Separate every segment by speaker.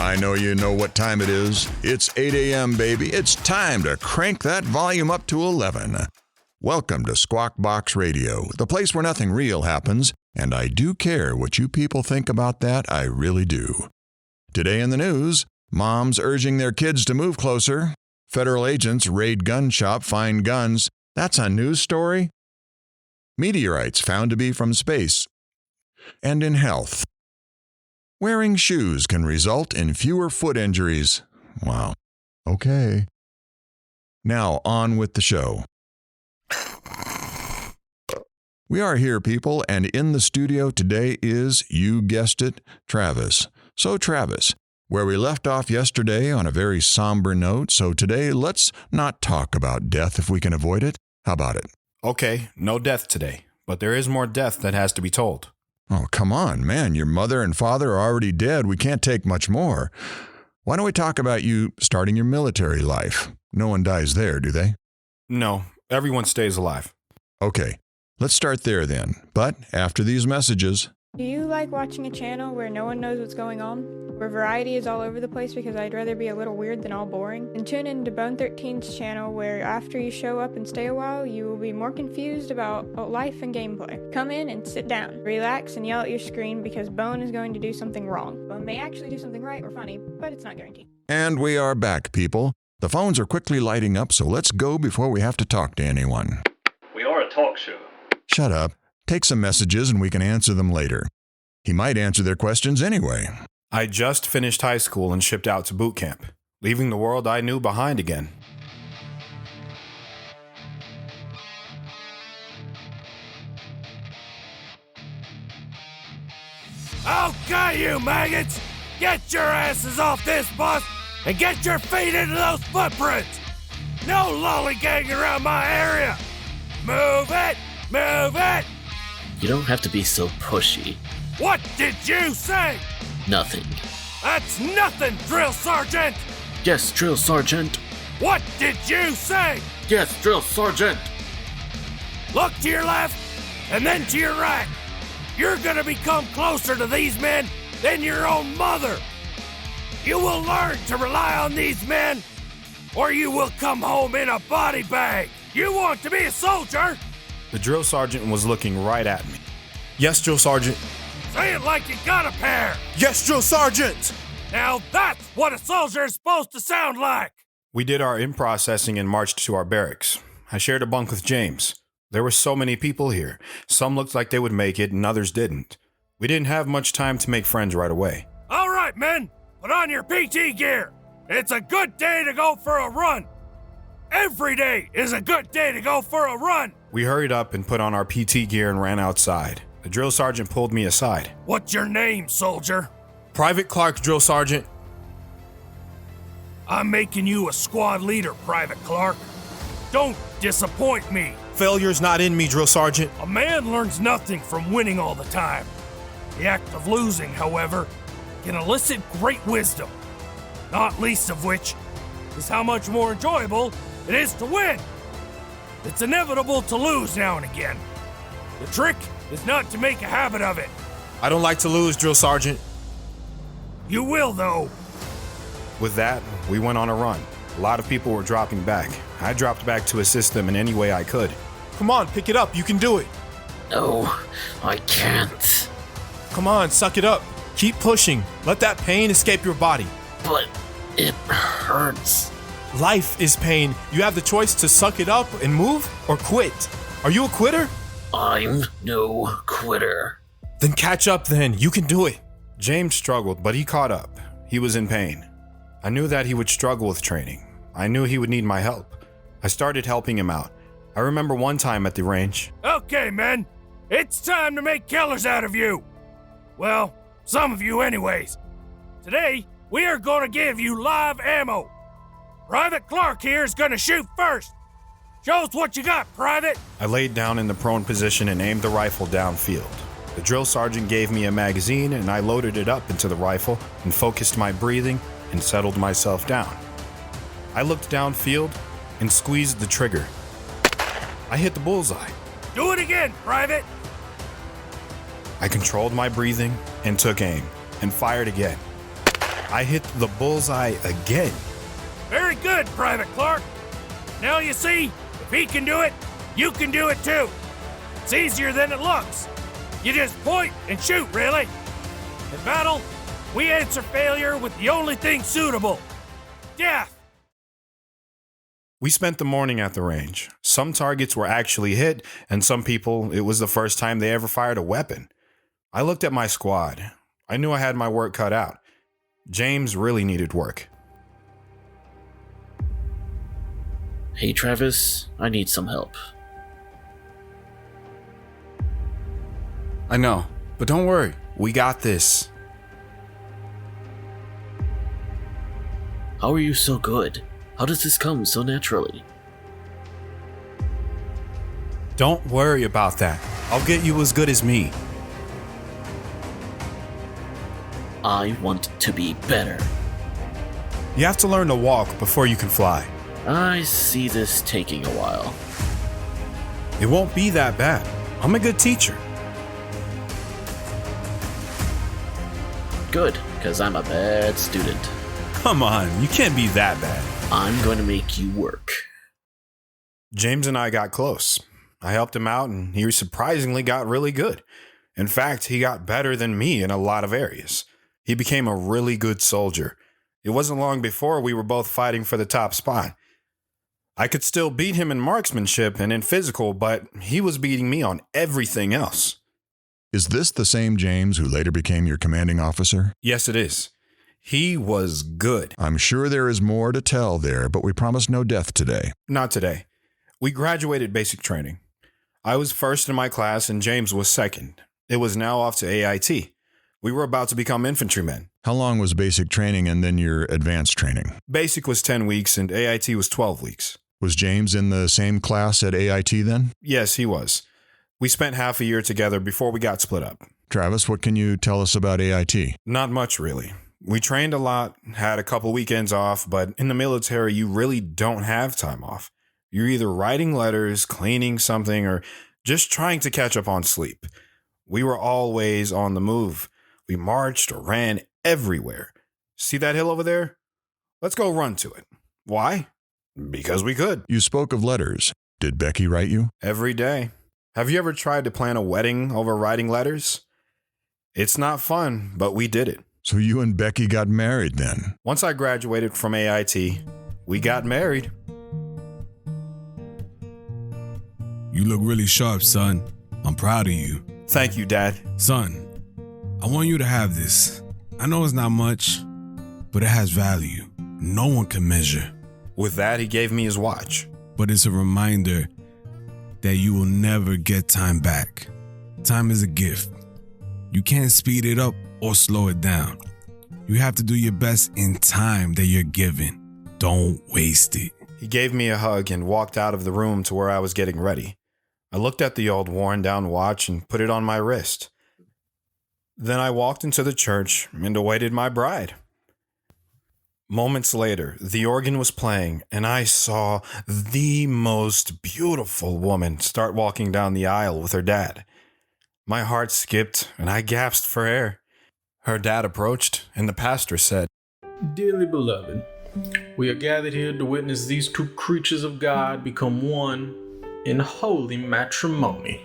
Speaker 1: I know you know what time it is. It's 8 a.m., baby. It's time to crank that volume up to 11. Welcome to Squawk Box Radio, the place where nothing real happens, and I do care what you people think about that, I really do. Today in the news, moms urging their kids to move closer. Federal agents raid gun shop, find guns. That's a news story. Meteorites found to be from space. And in health, wearing shoes can result in fewer foot injuries. Wow. Okay. Now on with the show. We are here, people, and in the studio today is, you guessed it, Travis. So Travis, where we left off yesterday on a very somber note, so today let's not talk about death if we can avoid it. How about it?
Speaker 2: Okay, no death today, but there is more death that has to be told.
Speaker 1: Oh, come on, man. Your mother and father are already dead. We can't take much more. Why don't we talk about you starting your military life? No one dies there, do they?
Speaker 2: No, everyone stays alive.
Speaker 1: Okay, let's start there then. But after these messages...
Speaker 3: Do you like watching a channel where no one knows what's going on? Where variety is all over the place because I'd rather be a little weird than all boring? Then tune in to Bone 13's channel where after you show up and stay a while, you will be more confused about life and gameplay. Come in and sit down, relax and yell at your screen because Bone is going to do something wrong. Bone may actually do something right or funny, but it's not guaranteed.
Speaker 1: And we are back, people. The phones are quickly lighting up, so let's go before we have to talk to anyone.
Speaker 4: We are a talk show.
Speaker 1: Shut up. Take some messages and we can answer them later. He might answer their questions anyway.
Speaker 2: I just finished high school and shipped out to boot camp, leaving the world I knew behind again.
Speaker 5: Okay, you maggots! Get your asses off this bus and get your feet into those footprints! No lollygagging around my area! Move it! Move it!
Speaker 6: You don't have to be so pushy.
Speaker 5: What did you say?
Speaker 6: Nothing.
Speaker 5: That's nothing, Drill Sergeant!
Speaker 6: Yes, Drill Sergeant.
Speaker 5: What did you say?
Speaker 6: Yes, Drill Sergeant.
Speaker 5: Look to your left and then to your right. You're gonna become closer to these men than your own mother. You will learn to rely on these men or you will come home in a body bag. You want to be a soldier?
Speaker 2: The drill sergeant was looking right at me. Yes, Drill Sergeant.
Speaker 5: Say it like you got a pair.
Speaker 2: Yes, Drill Sergeant!
Speaker 5: Now that's what a soldier is supposed to sound like.
Speaker 2: We did our in-processing and marched to our barracks. I shared a bunk with James. There were so many people here. Some looked like they would make it and others didn't. We didn't have much time to make friends right away.
Speaker 5: All right, men, put on your PT gear. It's a good day to go for a run. Every day is a good day to go for a run.
Speaker 2: We hurried up and put on our PT gear and ran outside. The drill sergeant pulled me aside.
Speaker 5: What's your name, soldier?
Speaker 2: Private Clark, Drill Sergeant.
Speaker 5: I'm making you a squad leader, Private Clark. Don't disappoint me.
Speaker 2: Failure's not in me, Drill Sergeant.
Speaker 5: A man learns nothing from winning all the time. The act of losing, however, can elicit great wisdom, not least of which is how much more enjoyable it is to win. It's inevitable to lose now and again. The trick is not to make a habit of it.
Speaker 2: I don't like to lose, Drill Sergeant.
Speaker 5: You will, though.
Speaker 2: With that, we went on a run. A lot of people were dropping back. I dropped back to assist them in any way I could. Come on, pick it up. You can do it.
Speaker 6: No, I can't.
Speaker 7: Come on, suck it up. Keep pushing. Let that pain escape your body.
Speaker 6: But it hurts.
Speaker 7: Life is pain. You have the choice to suck it up and move or quit. Are you a quitter?
Speaker 6: I'm no quitter.
Speaker 7: Then catch up then. You can do it.
Speaker 2: James struggled, but he caught up. He was in pain. I knew that he would struggle with training. I knew he would need my help. I started helping him out. I remember one time at the range.
Speaker 5: Okay, men. It's time to make killers out of you. Well, some of you anyways. Today, we are going to give you live ammo. Private Clark here is going to shoot first. Show us what you got, Private.
Speaker 2: I laid down in the prone position and aimed the rifle downfield. The drill sergeant gave me a magazine and I loaded it up into the rifle and focused my breathing and settled myself down. I looked downfield and squeezed the trigger. I hit the bullseye.
Speaker 5: Do it again, Private.
Speaker 2: I controlled my breathing and took aim and fired again. I hit the bullseye again.
Speaker 5: Very good, Private Clark. Now you see, if he can do it, you can do it too. It's easier than it looks. You just point and shoot, really. In battle, we answer failure with the only thing suitable: death.
Speaker 2: We spent the morning at the range. Some targets were actually hit, and some people, it was the first time they ever fired a weapon. I looked at my squad. I knew I had my work cut out. James really needed work.
Speaker 6: Hey, Travis, I need some help.
Speaker 2: I know, but don't worry. We got this.
Speaker 6: How are you so good? How does this come so naturally?
Speaker 2: Don't worry about that. I'll get you as good as me.
Speaker 6: I want to be better.
Speaker 2: You have to learn to walk before you can fly.
Speaker 6: I see this taking a while.
Speaker 2: It won't be that bad. I'm a good teacher.
Speaker 6: Good, because I'm a bad student.
Speaker 2: Come on, you can't be that bad.
Speaker 6: I'm going to make you work.
Speaker 2: James and I got close. I helped him out, and he surprisingly got really good. In fact, he got better than me in a lot of areas. He became a really good soldier. It wasn't long before we were both fighting for the top spot. I could still beat him in marksmanship and in physical, but he was beating me on everything else.
Speaker 1: Is this the same James who later became your commanding officer?
Speaker 2: Yes, it is. He was good.
Speaker 1: I'm sure there is more to tell there, but we promise no death today.
Speaker 2: Not today. We graduated basic training. I was first in my class and James was second. It was now off to AIT. We were about to become infantrymen.
Speaker 1: How long was basic training and then your advanced training?
Speaker 2: Basic was 10 weeks and AIT was 12 weeks.
Speaker 1: Was James in the same class at AIT then?
Speaker 2: Yes, he was. We spent half a year together before we got split up.
Speaker 1: Travis, what can you tell us about AIT?
Speaker 2: Not much, really. We trained a lot, had a couple weekends off, but in the military, you really don't have time off. You're either writing letters, cleaning something, or just trying to catch up on sleep. We were always on the move. We marched or ran everywhere. See that hill over there? Let's go run to it. Why? Because we could.
Speaker 1: You spoke of letters. Did Becky write you?
Speaker 2: Every day. Have you ever tried to plan a wedding over writing letters? It's not fun, but we did it.
Speaker 1: So you and Becky got married then?
Speaker 2: Once I graduated from AIT, we got married.
Speaker 4: You look really sharp, son. I'm proud of you.
Speaker 2: Thank you, Dad.
Speaker 4: Son, I want you to have this. I know it's not much, but it has value. No one can measure.
Speaker 2: With that, he gave me his watch.
Speaker 4: But it's a reminder that you will never get time back. Time is a gift. You can't speed it up or slow it down. You have to do your best in time that you're given. Don't waste it.
Speaker 2: He gave me a hug and walked out of the room to where I was getting ready. I looked at the old worn-down watch and put it on my wrist. Then I walked into the church and awaited my bride. Moments later, the organ was playing, and I saw the most beautiful woman start walking down the aisle with her dad. My heart skipped, and I gasped for air. Her dad approached, and the pastor said,
Speaker 8: Dearly beloved, we are gathered here to witness these two creatures of God become one in holy matrimony.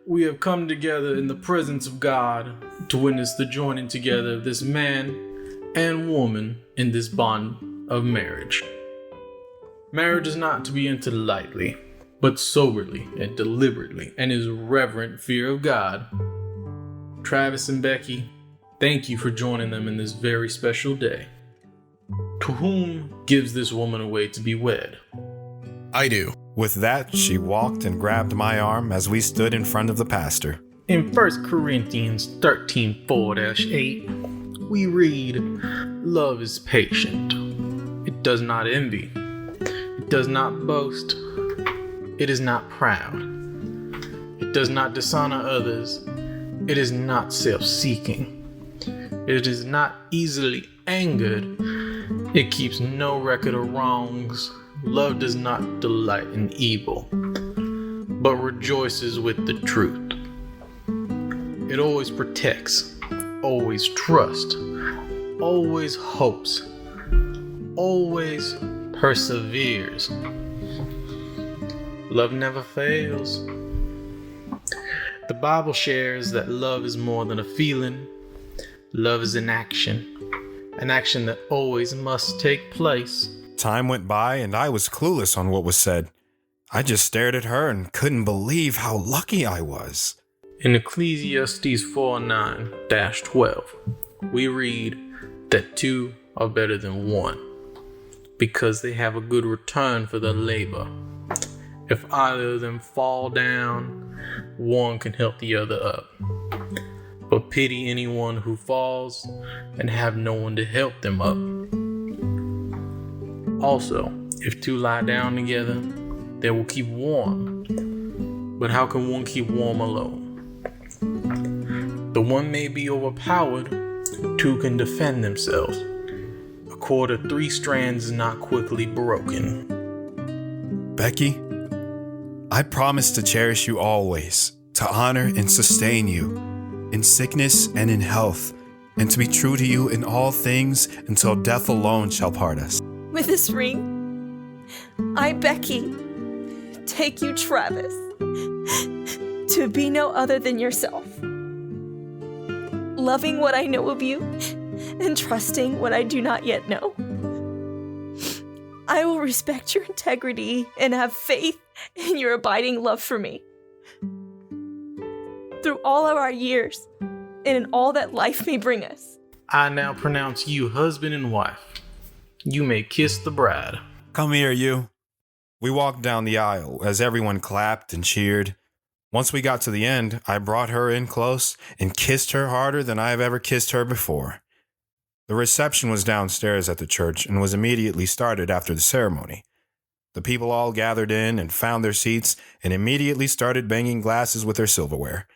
Speaker 8: We have come together in the presence of God to witness the joining together of this man and woman in this bond of marriage. Marriage is not to be entered lightly, but soberly and deliberately, and is reverent fear of God. Travis and Becky, thank you for joining them in this very special day. To whom gives this woman away to be wed?
Speaker 7: I do.
Speaker 2: With that, she walked and grabbed my arm as we stood in front of the pastor.
Speaker 8: In 1 Corinthians 13:4-8, we read, Love is patient. It does not envy. It does not boast. It is not proud. It does not dishonor others. It is not self-seeking. It is not easily angered. It keeps no record of wrongs. Love does not delight in evil, but rejoices with the truth. It always protects, always trusts, always hopes, always perseveres. Love never fails. The Bible shares that love is more than a feeling. Love is an action that always must take place.
Speaker 2: Time went by and I was clueless on what was said. I just stared at her and couldn't believe how lucky I was.
Speaker 8: In Ecclesiastes 4:9-12, we read that two are better than one, because they have a good return for their labor. If either of them fall down, one can help the other up. But pity anyone who falls and have no one to help them up. Also, if two lie down together, they will keep warm. But how can one keep warm alone? The one may be overpowered, two can defend themselves. A cord of 3 strands is not quickly broken.
Speaker 2: Becky, I promise to cherish you always, to honor and sustain you, in sickness and in health, and to be true to you in all things until death alone shall part us.
Speaker 9: With this ring, I, Becky, take you, Travis, to be no other than yourself. Loving what I know of you and trusting what I do not yet know. I will respect your integrity and have faith in your abiding love for me. Through all of our years and in all that life may bring us.
Speaker 8: I now pronounce you husband and wife. You may kiss the bride.
Speaker 2: Come here, you. We walked down the aisle as everyone clapped and cheered. Once we got to the end, I brought her in close and kissed her harder than I have ever kissed her before. The reception was downstairs at the church and was immediately started after the ceremony. The people all gathered in and found their seats and immediately started banging glasses with their silverware.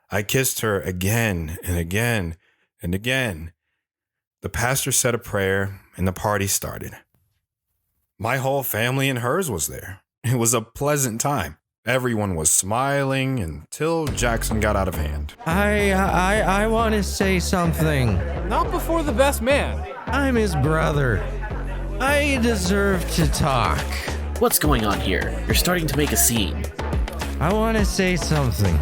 Speaker 2: I kissed her again and again and again. The pastor said a prayer and the party started. My whole family and hers was there. It was a pleasant time. Everyone was smiling until Jackson got out of hand.
Speaker 10: I want to say something.
Speaker 7: Not before the best man.
Speaker 10: I'm his brother. I deserve to talk.
Speaker 6: What's going on here? You're starting to make a scene.
Speaker 10: I want to say something.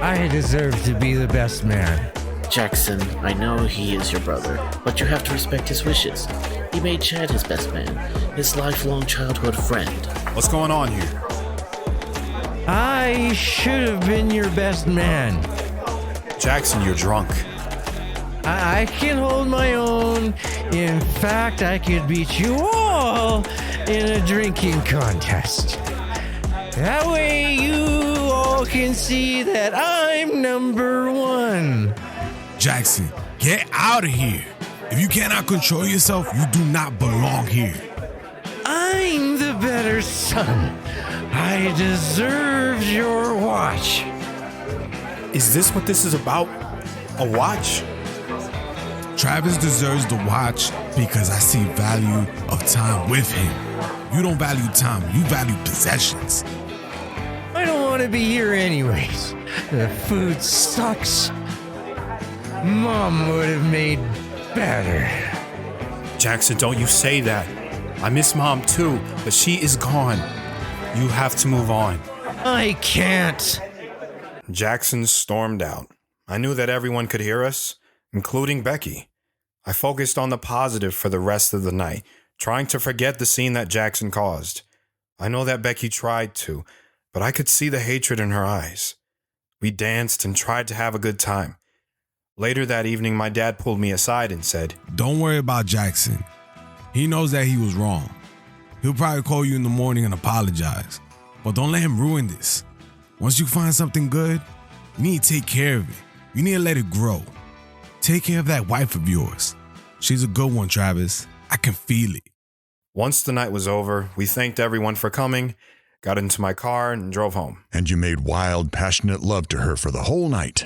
Speaker 10: I deserve to be the best man.
Speaker 6: Jackson, I know he is your brother, but you have to respect his wishes. He made Chad his best man, his lifelong childhood friend.
Speaker 2: What's going on here?
Speaker 10: I should have been your best man.
Speaker 2: Jackson, you're drunk.
Speaker 10: I can hold my own. In fact, I could beat you all in a drinking contest. That way you all can see that I'm number one.
Speaker 4: Jackson, get out of here. If you cannot control yourself, you do not belong here.
Speaker 10: I'm the better son. I deserve your watch.
Speaker 2: Is this what this is about? A watch?
Speaker 4: Travis deserves the watch because I see value of time with him. You don't value time, you value possessions.
Speaker 10: I don't want to be here anyways. The food sucks. Mom would have made better.
Speaker 2: Jackson, don't you say that. I miss Mom too, but she is gone. You have to move on.
Speaker 10: I can't.
Speaker 2: Jackson stormed out. I knew that everyone could hear us, including Becky. I focused on the positive for the rest of the night, trying to forget the scene that Jackson caused. I know that Becky tried to, but I could see the hatred in her eyes. We danced and tried to have a good time. Later that evening, my dad pulled me aside and said,
Speaker 4: "Don't worry about Jackson. He knows that he was wrong. He'll probably call you in the morning and apologize. But don't let him ruin this. Once you find something good, you need to take care of it. You need to let it grow. Take care of that wife of yours. She's a good one, Travis. I can feel it."
Speaker 2: Once the night was over, we thanked everyone for coming, got into my car, and drove home.
Speaker 1: And you made wild, passionate love to her for the whole night.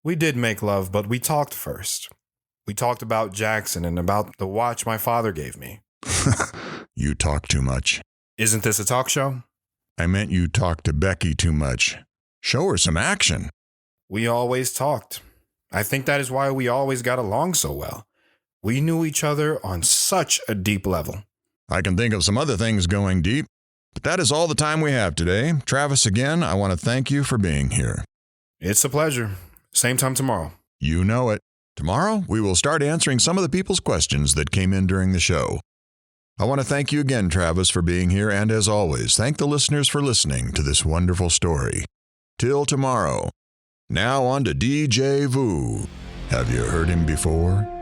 Speaker 2: We did make love, but we talked first. We talked about Jackson and about the watch my father gave me.
Speaker 1: You talk too much.
Speaker 2: Isn't this a talk show?
Speaker 1: I meant you talk to Becky too much. Show her some action.
Speaker 2: We always talked. I think that is why we always got along so well. We knew each other on such a deep level.
Speaker 1: I can think of some other things going deep, but that is all the time we have today. Travis, again, I want to thank you for being here.
Speaker 2: It's a pleasure. Same time tomorrow.
Speaker 1: You know it. Tomorrow, we will start answering some of the people's questions that came in during the show. I want to thank you again, Travis, for being here, and as always, thank the listeners for listening to this wonderful story. Till tomorrow. Now on to DJ Vu. Have you heard him before?